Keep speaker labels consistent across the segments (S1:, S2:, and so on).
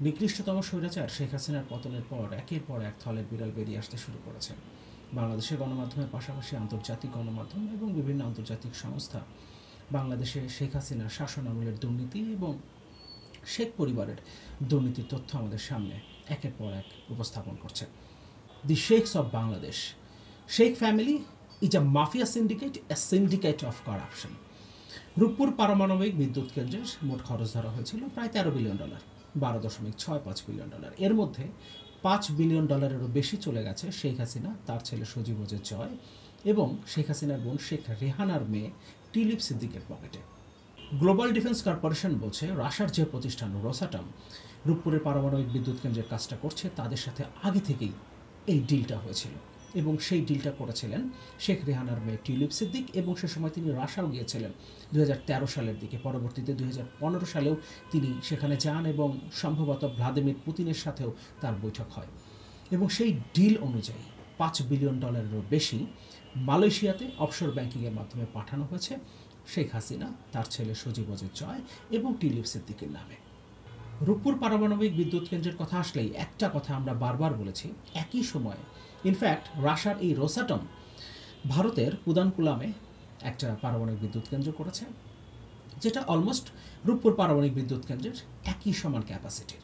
S1: নিকৃষ্টতম স্বৈরাচার শেখ হাসিনার পতনের পর একের পর এক থলের বিড়াল বেরিয়ে আসতে শুরু করেছে। বাংলাদেশের গণমাধ্যমের পাশাপাশি আন্তর্জাতিক গণমাধ্যম এবং বিভিন্ন আন্তর্জাতিক সংস্থা বাংলাদেশে শেখ হাসিনার শাসন আমলের দুর্নীতি এবং শেখ পরিবারের দুর্নীতির তথ্য আমাদের সামনে একের পর এক উপস্থাপন করছে। The Sheikhs of Bangladesh, Sheikh family is a mafia syndicate, a syndicate of corruption. Rooppur পারমাণবিক বিদ্যুৎ কেন্দ্রের মোট খরচ ধরা হয়েছিল প্রায় $13 বিলিয়ন, $12.65 বিলিয়ন। এর মধ্যে $5 বিলিয়ন বেশি চলে গেছে শেখ হাসিনা, তার ছেলে সজীব ওজের জয় এবং শেখ হাসিনার বোন শেখ রেহানার মেয়ে টিলিপ সিদ্দিকের পকেটে। গ্লোবাল ডিফেন্স কর্পোরেশন বলছে রাশিয়ার যে প্রতিষ্ঠান রোসাটম রূপপুরের পারমাণবিক বিদ্যুৎ কেন্দ্রের কাজটা করছে, তাদের সাথে আগে থেকেই এই ডিলটা হয়েছিল এবং সেই ডিলটা করেছিলেন শেখ রেহানার মেয়ে টিলিপ সিদ্দিক এবং সে সময় তিনি রাশিয়াও গিয়েছিলেন 2013 সালের দিকে। পরবর্তীতে 2015 সালেও তিনি সেখানে যান এবং সম্ভবত ভ্লাদিমির পুতিনের সাথেও তার বৈঠক হয় এবং সেই ডিল অনুযায়ী $5 বিলিয়ন বেশি মালয়েশিয়াতে অফশোর ব্যাংকিংয়ের মাধ্যমে পাঠানো হয়েছে শেখ হাসিনা, তার ছেলে সজীব ওজের জয় এবং টিলিপ সিদ্দিকের নামে। রূপপুর পারমাণবিক বিদ্যুৎ কেন্দ্রের কথা আসলেই একটা কথা আমরা বারবার বলেছি, একই সময়ে ইনফ্যাক্ট রাশিয়ার এই রোসাটম ভারতের কুদানকুলামে একটা পারমাণবিক বিদ্যুৎ কেন্দ্র করেছে, যেটা অলমোস্ট রূপপুর পারমাণবিক বিদ্যুৎ কেন্দ্রের একই সমান ক্যাপাসিটির।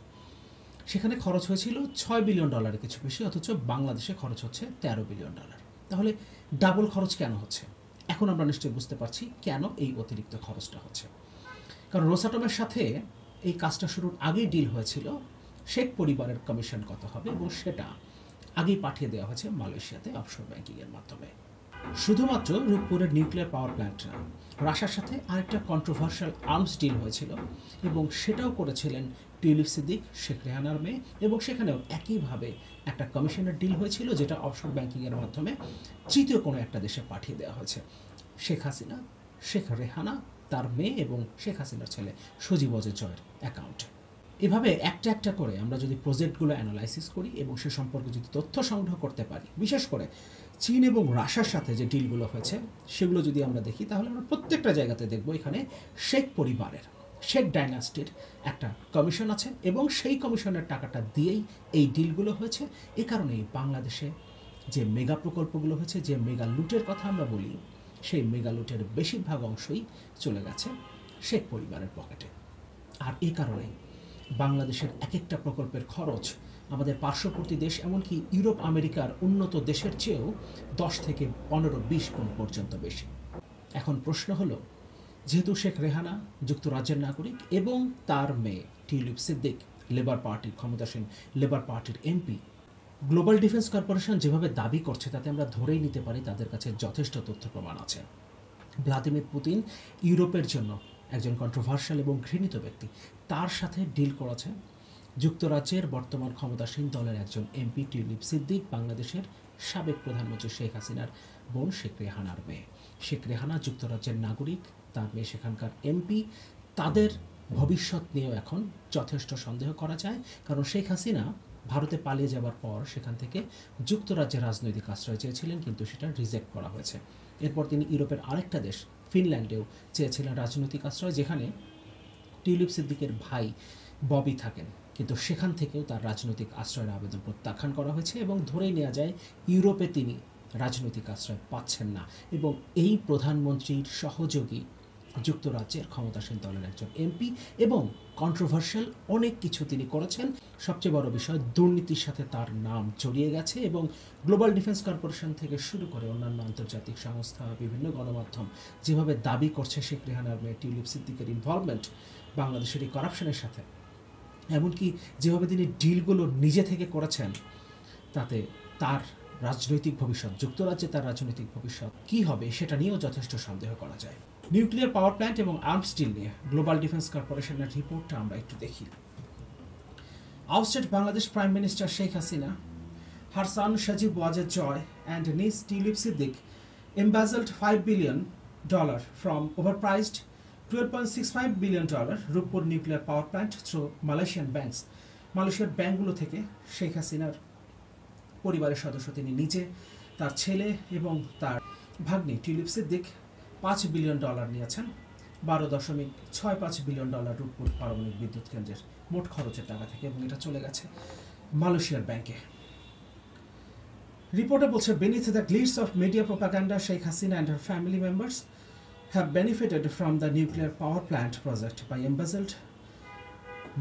S1: সেখানে খরচ হয়েছিল $6 বিলিয়ন কিছু বেশি, অথচ বাংলাদেশে খরচ হচ্ছে $13 বিলিয়ন। তাহলে ডাবল খরচ কেন হচ্ছে? এখন আমরা নিশ্চয়ই বুঝতে পারছি কেন এই অতিরিক্ত খরচটা হচ্ছে। কারণ রোসাটমের সাথে এই কাজটা শুরুর আগেই ডিল হয়েছিল শেখ পরিবারের কমিশন কত হবে এবং সেটা আগেই পাঠিয়ে দেওয়া হয়েছে মালয়েশিয়াতে অফশোর ব্যাংকিংয়ের মাধ্যমে। শুধুমাত্র রূপপুরের নিউক্লিয়ার পাওয়ার প্ল্যান্ট না, রাশিয়ার সাথে আরেকটা কন্ট্রোভার্সিয়াল আর্মস ডিল হয়েছিল এবং সেটাও করেছিলেন টিলিপ সিদ্দিক, শেখ রেহানার মেয়ে, এবং সেখানেও একইভাবে একটা কমিশনের ডিল হয়েছিল যেটা অফশোর ব্যাংকিংয়ের মাধ্যমে তৃতীয় কোনো একটা দেশে পাঠিয়ে দেওয়া হয়েছে শেখ হাসিনা, শেখ রেহানা, তার মেয়ে এবং শেখ হাসিনার ছেলে সজীব ওজের জয়ের অ্যাকাউন্টে। এভাবে একটা একটা করে আমরা যদি প্রজেক্টগুলো অ্যানালাইসিস করি এবং সে সম্পর্কে যদি তথ্য সংগ্রহ করতে পারি, বিশেষ করে চীন এবং রাশিয়ার সাথে যে ডিলগুলো হয়েছে সেগুলো যদি আমরা দেখি, তাহলে আমরা প্রত্যেকটা জায়গাতে দেখব এখানে শেখ পরিবারের, শেখ ডাইনাস্টির একটা কমিশন আছে এবং সেই কমিশনের টাকাটা দিয়েই এই ডিলগুলো হয়েছে। এ কারণেই বাংলাদেশে যে মেগা প্রকল্পগুলো হয়েছে, যে মেগা লুটের কথা আমরা বলি, সেই মেগা লুটের বেশিরভাগ অংশই চলে গেছে শেখ পরিবারের পকেটে। আর এই কারণেই বাংলাদেশের এক একটা প্রকল্পের খরচ আমাদের পার্শ্ববর্তী দেশ, এমনকি ইউরোপ আমেরিকার উন্নত দেশের চেয়েও 10 থেকে 15-20 গুণ পর্যন্ত বেশি। এখন প্রশ্ন হলো, যেহেতু শেখ রেহানা যুক্তরাজ্যের নাগরিক এবং তার মেয়ে টিলিপ সিদ্দিক লেবার পার্টির ক্ষমতাসীন লেবার পার্টির এমপি, গ্লোবাল ডিফেন্স কর্পোরেশন যেভাবে দাবি করছে তাতে আমরা ধরেই নিতে পারি তাদের কাছে যথেষ্ট তথ্য প্রমাণ আছে। ভ্লাদিমির পুতিন ইউরোপের জন্য একজন কন্ট্রোভার্সিয়াল এবং ঘৃণিত ব্যক্তি, তার সাথে ডিল করেছে যুক্তরাজ্যের বর্তমান ক্ষমতাসীন দলের একজন এমপি টিলিপ সিদ্দিক, বাংলাদেশের সাবেক প্রধানমন্ত্রী শেখ হাসিনার বোন শেখ রেহানার মেয়ে। শেখ রেহানা যুক্তরাজ্যের নাগরিক, তার মেয়ে সেখানকার এমপি। তাদের ভবিষ্যৎ নিয়েও এখন যথেষ্ট সন্দেহ করা যায়, কারণ শেখ হাসিনা ভারতে পালিয়ে যাওয়ার পর সেখান থেকে যুক্তরাজ্যে রাজনৈতিক আশ্রয় চেয়েছিলেন, কিন্তু সেটা রিজেক্ট করা হয়েছে। এরপর তিনি ইউরোপের আরেকটা দেশ ফিনল্যান্ডেও চেয়েছিলেন রাজনৈতিক আশ্রয়, যেখানে টিলিপ সিদ্দিকের ভাই ববি থাকেন, কিন্তু সেখান থেকেও তার রাজনৈতিক আশ্রয়ের আবেদন প্রত্যাখ্যান করা হয়েছে এবং ধরেই নেওয়া যায় ইউরোপে তিনি রাজনৈতিক আশ্রয় পাচ্ছেন না। এবং এই প্রধানমন্ত্রীর সহযোগী যুক্তরাজ্যের ক্ষমতাসীন দলের একজন এমপি এবং কন্ট্রোভার্সিয়াল অনেক কিছু তিনি করেছেন। সবচেয়ে বড় বিষয়, দুর্নীতির সাথে তার নাম জড়িয়ে গেছে এবং গ্লোবাল ডিফেন্স কর্পোরেশন থেকে শুরু করে অন্যান্য আন্তর্জাতিক সংস্থা, বিভিন্ন গণমাধ্যম যেভাবে দাবি করছে শেখ রেহানার মেয়ে টিলিপ সিদ্দিকের ইনভলভমেন্ট বাংলাদেশের এই করাপশনের সাথে, এমনকি যেভাবে তিনি ডিলগুলো নিজে থেকে করেছেন, তাতে তার রাজনৈতিক ভবিষ্যৎ, যুক্তরাজ্যে তার রাজনৈতিক ভবিষ্যৎ কী হবে সেটা নিয়েও যথেষ্ট সন্দেহ করা যায়। নিউক্লিয়ার পাওয়ার প্ল্যান্ট এবং আর্মস ডিল নিয়ে গ্লোবাল ডিফেন্স কর্পোরেশনের রিপোর্টটা আমরা একটু দেখি। Ousted Bangladesh Prime Minister Sheikh Hasina, her son Sajib Wajed Joy and niece Tilip Siddiq embezzled $5 billion from overpriced $12.65 billion Rupur nuclear power plant through Malaysian banks. মালয়েশিয়ার ব্যাংকগুলো থেকে শেখ হাসিনার পরিবারের সদস্য তিনি নিজে, তার ছেলে এবং তার ভাগ্নি টিলিপ সিদ্দিক $5 বিলিয়ন নিয়েছেন $12.65 বিলিয়ন রূপপুর পারমাণবিক বিদ্যুৎ কেন্দ্রের মোট খরচের টাকা থেকে, এবং এটা চলে গেছে মালয়েশিয়ার ব্যাংকে। রিপোর্টে বলছে, beneath the glitz of media propaganda, Sheikh Hasina and her family members have benefited from the nuclear power plant project by embezzled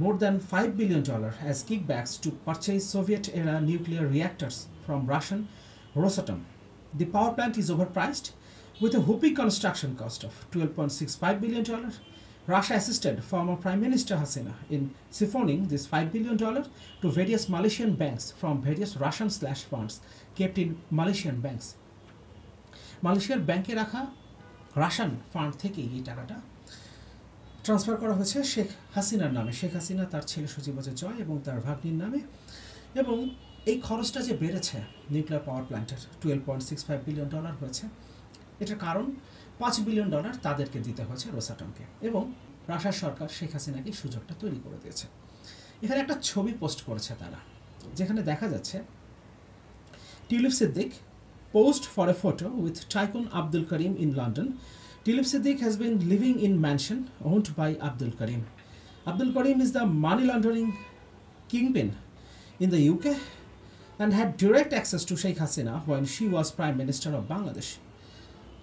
S1: more than $5 billion as kickbacks to purchase Soviet-era nuclear reactors from Russian Rosatom. The power plant is overpriced with a whopping construction cost of $12.65 billion. Russia assisted former Prime Minister Hasina in siphoning this $5 billion to various Malaysian banks from various Russian/funds kept in Malaysian banks. মালয়েশিয়ার ব্যাংকে রাখা Russian fund থেকে এই টাকাটা transfer করা হয়েছে শেখ হাসিনার নামে। শেখ হাসিনা, তার ছেলে সজীব জয় এবং তার ভাগ্নির নামে। এবং এই খরচটা যে বেড়েছে নিউক্লিয়ার পাওয়ার প্ল্যান্টের, $12.65 বিলিয়ন হয়েছে। এটার কারণ $5 বিলিয়ন তাদেরকে দিতে হয়েছে রোসাটমকে, এবং রাশিয়ার সরকার শেখ হাসিনাকে সুযোগটা তৈরি করে দিয়েছে। এখানে একটা ছবি পোস্ট করেছে তারা, যেখানে দেখা যাচ্ছে tulip Siddique posed for a photo with Tycoon Abdul Karim in London. Tulip Siddiq has been living in mansion owned by Abdul Karim. Abdul Karim is the money laundering kingpin in the UK and had direct access to Sheikh Hasina when she was Prime Minister of Bangladesh.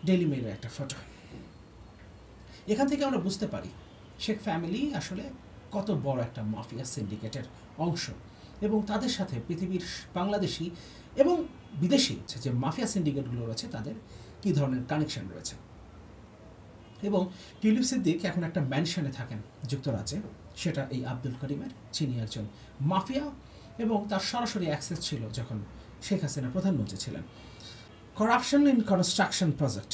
S1: Daily Mail একটা photo. এখান থেকে আমরা বুঝতে পারি Sheikh family আসলে কত বড় একটা মাফিয়া সিন্ডিকেটের অংশ, এবং তাদের সাথে পৃথিবীর বাংলাদেশি এবং বিদেশি যে মাফিয়া সিন্ডিকেটগুলো রয়েছে তাদের কী ধরনের কানেকশন রয়েছে। এবং টিউলিপ সিদ্দিক এখন একটা ম্যানশনে থাকেন যুক্তরাজ্যে, সেটা এই আব্দুল করিমের, যিনি একজন মাফিয়া, এবং তার সরাসরি অ্যাক্সেস ছিল যখন শেখ হাসিনা প্রধানমন্ত্রী ছিলেন। Corruption in construction project.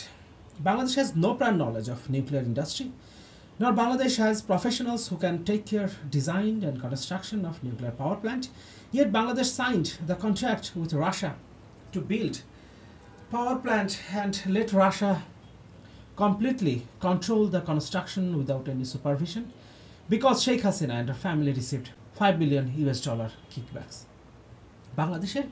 S1: Bangladesh has no prior knowledge of nuclear industry, nor Bangladesh has professionals who can take care design and construction of nuclear power plant. Yet Bangladesh signed the contract with Russia to build power plant and let Russia completely control the construction without any supervision because Sheikh Hasina and her family received $5 billion kickbacks. বাংলাদেশের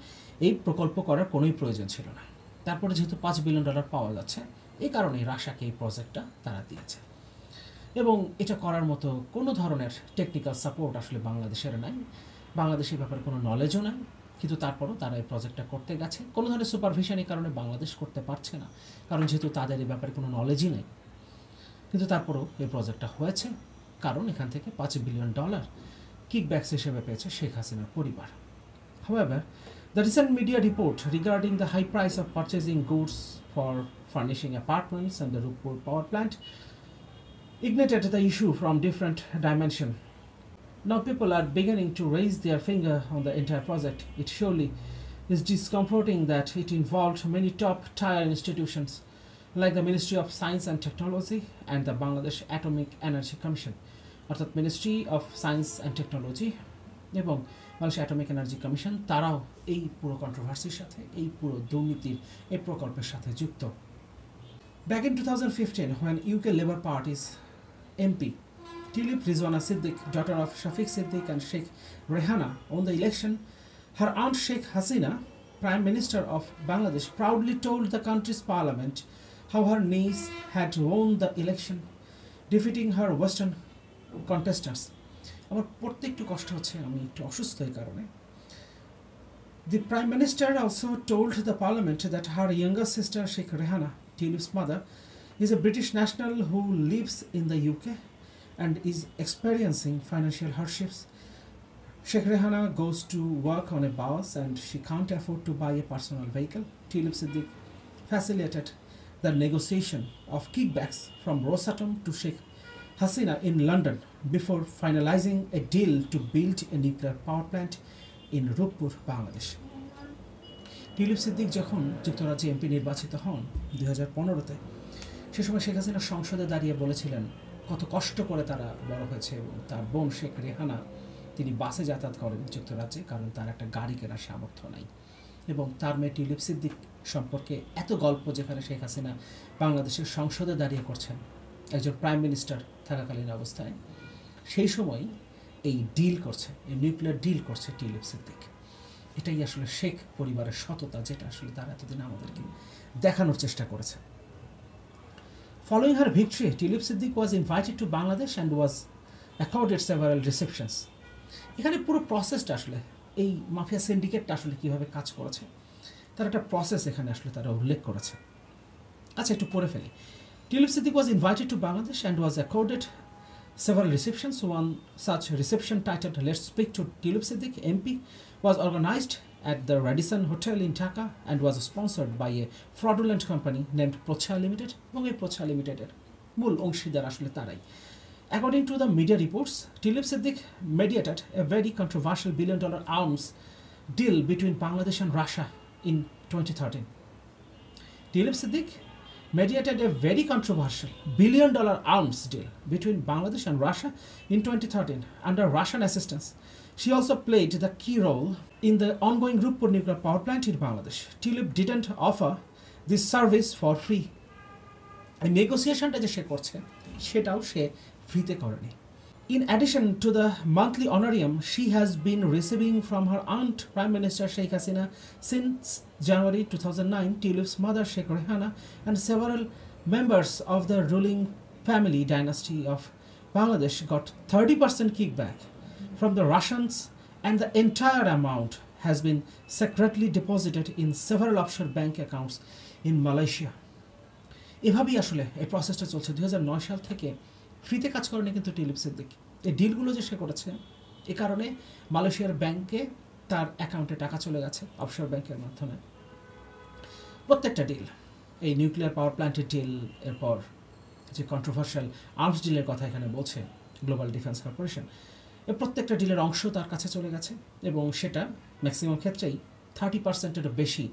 S1: এই প্রকল্প করার কোনোই প্রয়োজন ছিল না। তারপরে যেহেতু $5 বিলিয়ন পাওয়া যাচ্ছে, এই কারণে রাশিয়াকে এই প্রজেক্টটা তারা দিয়েছে, এবং এটা করার মতো কোনো ধরনের টেকনিক্যাল সাপোর্ট আসলে বাংলাদেশের নাই। বাংলাদেশের ব্যাপারে কোনো নলেজও নাই, কিন্তু তারপরও তারা এই প্রজেক্টটা করতে গেছে। কোনো ধরনের সুপারভিশন এই কারণে বাংলাদেশ করতে পারছে না, কারণ যেহেতু তাদের এই ব্যাপারে কোনো নলেজই নেই। কিন্তু তারপরও এই প্রজেক্টটা হয়েছে, কারণ এখান থেকে $5 বিলিয়ন কিকব্যাকস হিসেবে পেয়েছে শেখ হাসিনার পরিবার। However, the recent media report regarding the high price of purchasing goods for furnishing apartments and the Rupur power plant ignited the issue from different dimension. Now people are beginning to raise their finger on the entire project. It surely is discomforting that it involved many top-tier institutions like the Ministry of Science and Technology and the Bangladesh Atomic Energy Commission, অর্থাৎ Ministry of Science and Technology এবং Bangladesh atomic energy commission, তারাও এই পুরো কন্ট্রোভার্সির সাথে, এই পুরো দুর্নীতির এই প্রকল্পের সাথে যুক্ত। Back in 2015, when UK Labour Party's MP Tulip Rizwana Siddiq, daughter of Shafiq Siddiq and Sheikh Rehana, won the election, her aunt Sheikh Hasina, Prime Minister of Bangladesh, proudly told the country's parliament how her niece had won the election, defeating her Western contestants. আমার পড়তে একটু কষ্ট হচ্ছে, আমি একটু অসুস্থ এই কারণে। The Prime Minister also told the Parliament that her younger sister Sheikh Rehana, Tulip's mother, is a British national who lives in the UK and is experiencing financial hardships. Sheikh Rehana goes to work on a bus and she can't afford to buy a personal vehicle. Tulip Siddiq facilitated the negotiation of kickbacks from Rosatom to Sheikh Hasina in London before finalizing a deal to build a nuclear power plant in Rupur, Bangladesh. Tulip Siddique যখন যুক্তরাজ্যে MP নির্বাচিত হন 2015-তে, সে সময় শেখ হাসিনা সংসদে দাঁড়িয়ে বলেছিলেন কত কষ্ট করে তারা বড় হয়েছে, এবং তার বোন শেখ রেহানা, তিনি বাসে যাতায়াত করেন যুক্তরাজ্যে, কারণ তার একটা গাড়ি কেনার সামর্থ্য নাই। এবং তার মেয়ে টিউলিপ সিদ্দিক সম্পর্কে এত গল্প, যেখানে শেখ হাসিনা বাংলাদেশের সংসদে দাঁড়িয়ে করছেন একজন প্রাইম মিনিস্টার থাকাকালীন অবস্থায়, সেই সময় এই ডিল করছে, এই নিউক্লিয়ার ডিল করছে টিউলিপ সিদ্দিক। এটাই আসলে শেখ পরিবারের সততা, যেটা আসলে তারা এতদিন আমাদেরকে দেখানোর চেষ্টা করেছে। Following her victory, Tulip Siddiq was invited to Bangladesh and was accorded several receptions. এখানে পুরো প্রসেসটা আসলে এই মাফিয়া সিন্ডিকেটটা আসলে কীভাবে কাজ করেছে তার একটা প্রসেস এখানে আসলে তারা উল্লেখ করেছে। আচ্ছা, একটু পড়ে ফেলি। Tulip Siddiq was invited to Bangladesh and was accorded several receptions. One such reception, titled "Let's Speak to Tulip Siddiq MP," was organized at the Radisson Hotel in Dhaka and was sponsored by a fraudulent company named Procha Limited. এবং এই Procha Limited এর মূল অংশীদার আসলে তারাই। According to the media reports, Tulip Siddiq mediated a very controversial billion-dollar arms deal between Bangladesh and Russia in 2013. Tulip Siddiq mediated a very controversial billion-dollar arms deal between Bangladesh and Russia in 2013 under Russian assistance. She also played the key role in the ongoing Rupur nuclear power plant in Bangladesh. Tulip didn't offer this service for free. এই নেগোসিয়েশনটা যে সে করছে সেটাও সে ফ্রিতে করেনি। In addition to the monthly honorarium she has been receiving from her aunt, Prime Minister Sheikh Hasina, since January 2009, Tulip's mother Sheikh Rehana and several members of the ruling family dynasty of Bangladesh got 30% kickback from the Russians, and the entire amount has been secretly deposited in several offshore bank accounts in Malaysia. এভাবেই আসলে এই প্রসেসটা চলছে 2009 সাল থেকে। ফ্রিতে কাজ করেনি কিন্তু টিউলিপ সিদ্দিক। এই ডিলগুলো যে সে করেছে এ কারণে মালয়েশিয়ার ব্যাংকে তার অ্যাকাউন্টে টাকা চলে গেছে অফশোর ব্যাংকের মাধ্যমে। প্রত্যেকটা ডিল, এই নিউক্লিয়ার পাওয়ার প্ল্যান্টের ডিল, এরপর যে কন্ট্রোভার্সিয়াল আর্মস ডিলের কথা এখানে বলছে গ্লোবাল ডিফেন্স কর্পোরেশন, এর প্রত্যেকটা ডিলের অংশ তার কাছে চলে গেছে এবং সেটা ম্যাক্সিমাম ক্ষেত্রেই 30%-এরও বেশি,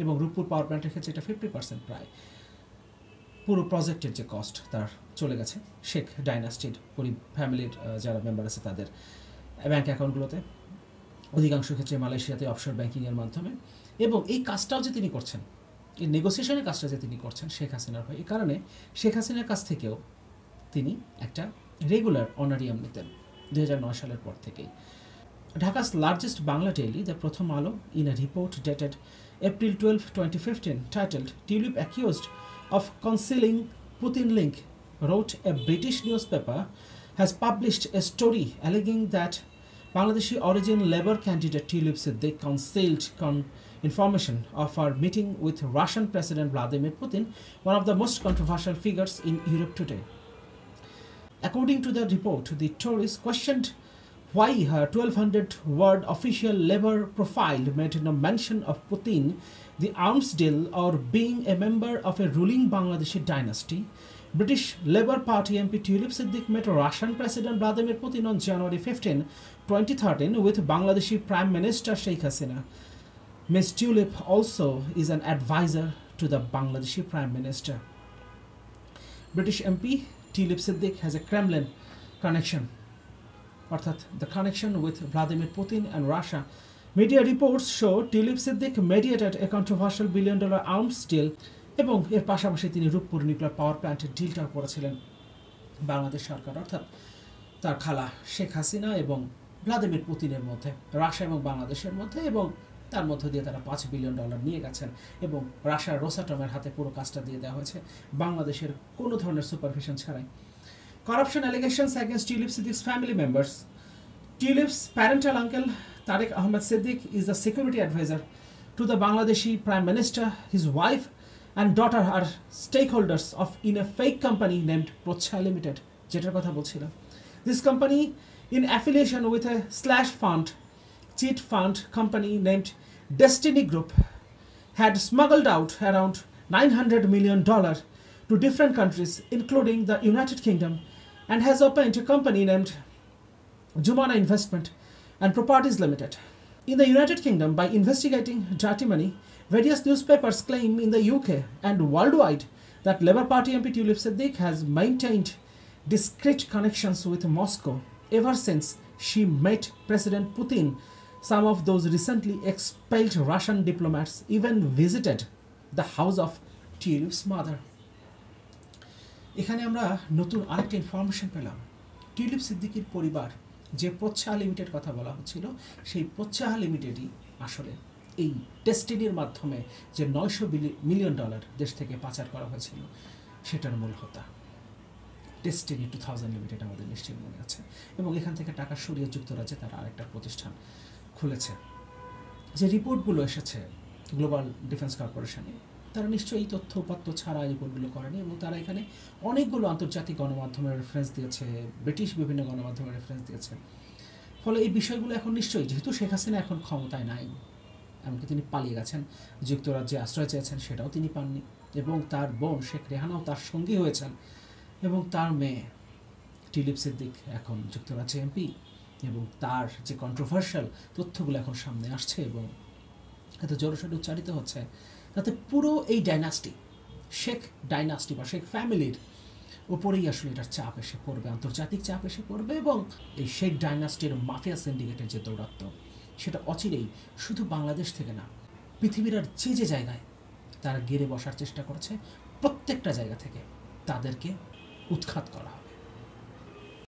S1: এবং রূপপুর পাওয়ার প্ল্যান্টের ক্ষেত্রে এটা 50% প্রায়। পুরো প্রজেক্টের যে কস্ট তার চলে গেছে শেখ ডাইনাস্টির ফ্যামিলির যারা মেম্বার আছে তাদের ব্যাঙ্ক অ্যাকাউন্টগুলোতে, অধিকাংশ ক্ষেত্রে মালয়েশিয়াতে অফশোর ব্যাঙ্কিংয়ের মাধ্যমে। এবং এই কাজটাও যে তিনি করছেন, এই নেগোসিয়েশনের কাজটা যে তিনি করছেন শেখ হাসিনার হয়ে, এই কারণে শেখ হাসিনার কাছ থেকেও তিনি একটা রেগুলার অনারিয়াম নিতেন 2009 সালের পর থেকেই। ঢাকা's largest Bangla daily, the Prothom Alo, in a report dated April 12, 2015, titled "Tulip Accused of Concealing Putin Link," wrote a British newspaper, has published a story alleging that Bangladeshi origin Labour candidate Tulip Siddiq concealed information of her meeting with Russian President Vladimir Putin, one of the most controversial figures in Europe today. According to the report, the tourist questioned why her 1,200-word official Labour profile made no mention of Putin, the arms deal, or being a member of a ruling Bangladeshi dynasty. British Labour Party MP Tulip Siddiq met Russian President Vladimir Putin on January 15, 2013 with Bangladeshi Prime Minister Sheikh Hasina. Ms. Tulip also is an advisor to the Bangladeshi Prime Minister. British MP Tulip Siddiq has a Kremlin connection, অর্থাৎ the connection with Vladimir Putin and Russia. Media reports show Tulip Siddiq mediated a controversial billion-dollar arms deal, এবং এর পাশাপাশি তিনি Rooppur nuclear power প্ল্যান্টের ডিলটাও করেছিলেন বাংলাদেশ সরকার, অর্থাৎ তার খালা শেখ হাসিনা এবং ভ্লাদিমির পুতিনের মধ্যে, রাশিয়া এবং বাংলাদেশের মধ্যে, এবং তার মধ্য দিয়ে তারা $5 বিলিয়ন নিয়ে গেছেন এবং রাশিয়ার রোসাটমের হাতে পুরো কাজটা দিয়ে দেওয়া হয়েছে বাংলাদেশের কোনো ধরনের সুপারভিশন ছাড়াই। Corruption allegations against Tulip Siddiq's family members. Tulip's parental uncle Tariq Ahmed Siddiq is the security advisor to the Bangladeshi Prime Minister. His wife and daughter are stakeholders in a fake company named Procha Limited, যেটার কথা বলছিলাম। This company, in affiliation with a cheat fund company named Destiny Group, had smuggled out around $900 million to different countries, including the United Kingdom, and has opened a company named Jumana Investment and Properties Limited. In the United Kingdom, by investigating dirty money, various newspapers claim in the UK and worldwide that Labour Party MP Tulip Siddiq has maintained discreet connections with Moscow ever since she met President Putin. Some of those recently expelled Russian diplomats even visited the house of Tulip's mother. এখানে আমরা নতুন আরেকটা information পেলাম। Tulip সিদ্দিকির পরিবার, যে প্রচ্ছাহা limited কথা বলা হচ্ছিল, সেই প্রচ্ছাহা লিমিটেডই আসলে এই ডেস্টিনির মাধ্যমে যে $900 মিলিয়ন দেশ থেকে পাচার করা হয়েছিল সেটার মূল হোতা ডেস্টিনি 2000 লিমিটেড আমাদের নিশ্চয়ই মনে আছে, এবং এখান থেকে টাকা সরিয়ে যুক্তরাজ্যে তারা আরেকটা প্রতিষ্ঠান খুলেছে। যে রিপোর্টগুলো এসেছে গ্লোবাল ডিফেন্স কর্পোরেশনে, তারা নিশ্চয়ই এই তথ্য উপাত্ত ছাড়া রিপোর্টগুলো করেনি, এবং তারা এখানে অনেকগুলো আন্তর্জাতিক গণমাধ্যমের রেফারেন্স দিয়েছে, ব্রিটিশ বিভিন্ন গণমাধ্যমের রেফারেন্স দিয়েছে। ফলে এই বিষয়গুলো এখন নিশ্চয়ই, যেহেতু শেখ হাসিনা এখন ক্ষমতায় নাই, এমনকি তিনি পালিয়ে গেছেন, যুক্তরাজ্যে আশ্রয় চেয়েছেন, সেটাও তিনি পাননি, এবং তার বোন শেখ রেহানাও তার সঙ্গী হয়েছেন, এবং তার মেয়ে টিলিপ সিদ্দিক এখন যুক্তরাজ্যে এমপি, এবং তার যে কন্ট্রোভার্সিয়াল তথ্যগুলো এখন সামনে আসছে এবং এত জোরসোরে উচ্চারিত হচ্ছে, তাতে পুরো এই ডাইনাস্টি, শেখ ডাইনাস্টি বা শেখ ফ্যামিলির ওপরেই আসলে এটার চাপ এসে পড়বে, আন্তর্জাতিক চাপ এসে পড়বে, এবং এই শেখ ডাইনাস্টির মাফিয়া সিন্ডিকেটের যে দৌরাত্ম্য, সেটা অচিরেই শুধু বাংলাদেশ থেকে না, পৃথিবীর আর যে জায়গায় তারা গেড়ে বসার চেষ্টা করেছে, প্রত্যেকটা জায়গা থেকে তাদেরকে উৎখাত করা হবে।